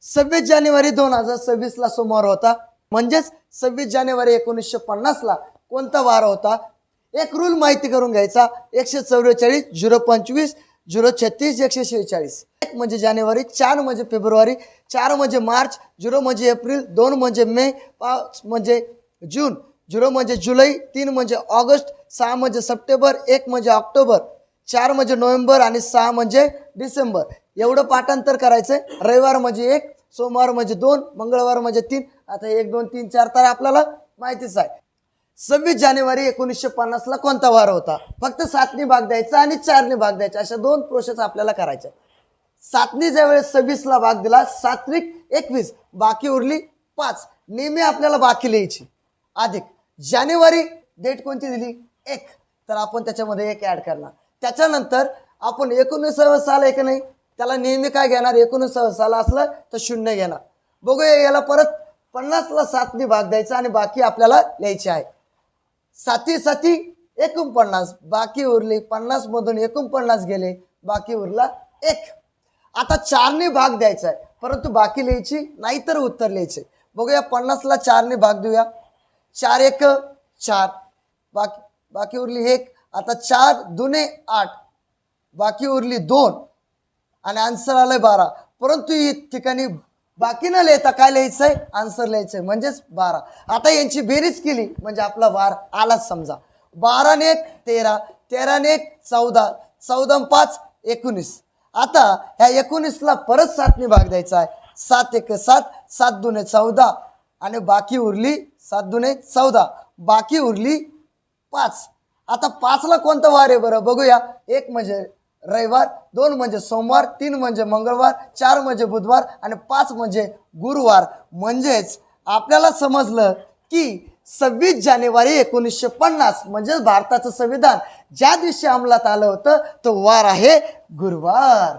26 जानेवारी 2026 सोमवार होता. म्हणजेच 26 जानेवारी 1950 कोणता वार होता? एक रूल माहिती करून घ्यायचा. 144 025 036 146. 1 म्हणजे जानेवारी, 4 म्हणजे फेब्रुवारी, 4 म्हणजे मार्च, 0 म्हणजे एप्रिल, 2 म्हणजे मे, 5 म्हणजे जून, 0 म्हणजे जुलै, 3 म्हणजे ऑगस्ट, 6 म्हणजे सप्टेंबर, 1 म्हणजे ऑक्टोबर, 4 म्हणजे नोव्हेंबर आणि 6 म्हणजे डिसेंबर. एवढं पाठांतर करायचंय. रविवार म्हणजे 1, सोमवार म्हणजे 2, मंगळवार म्हणजे 3. आता 1 2 3 4 तर आपल्याला माहितीच आहे. 26 जानेवारी 1950 कोणता वार होता? फक्त 7 भाग द्यायचा आणि 4 भाग द्यायचा, अशा 2 प्रोसेस आपल्याला करायच्या. 7 ज्या वेळेस 26 भाग दिला, 7 21, बाकी उरली 5. नेहमी आपल्याला बाकी लिहायची. अधिक जानेवारी डेट कोणती दिली? 1, तर आपण त्याच्यामध्ये 1 ऍड करणार. त्याच्यानंतर आपण 19 साल आहे की नाही, त्याला नेहमी काय घेणार? 19 साल असलं तर 0 घेणार. बघूया, याला परत 50ला 7 भाग द्यायचा आणि बाकी आपल्याला लिहायचे आहे. 7 7 49, बाकी उरली 50 मधून 49 गेले, बाकी उरला 1. आता 4 भाग द्यायचा आहे, परंतु बाकी लिहायची नाही तर उत्तर लिहायचे. बघूया, 50ला 4 भाग देऊया. 4 1 4, बाकी उरली 1. आता 4 दुने 8, बाकी उरली 2 आणि आन्सर आलंय 12. परंतु या ठिकाणी बाकी न लिहिता काय लिहायचंय? आन्सर लिहायचंय, म्हणजेच 12. आता यांची बेरीज केली म्हणजे आपला वार आलाच समजा. 12 ने 1 13, 13 ने 1 14, 14 5 19. आता ह्या 19ला परत 7 भाग द्यायचा आहे. 7 1 7, 7 दुने 14 आणि बाकी उरली 7 दुने 14, बाकी उरली 5. आता 5ला कोणता वार आहे बरं? बघूया. 1 म्हणजे रविवार, 2 म्हणजे सोमवार, 3 म्हणजे मंगळवार, 4 म्हणजे बुधवार आणि 5 म्हणजे गुरुवार. म्हणजेच आपल्याला समजलं की 26 जानेवारी 1950 म्हणजे भारताचं संविधान ज्या दिवशी अंमलात आलं होतं तो वार आहे गुरुवार.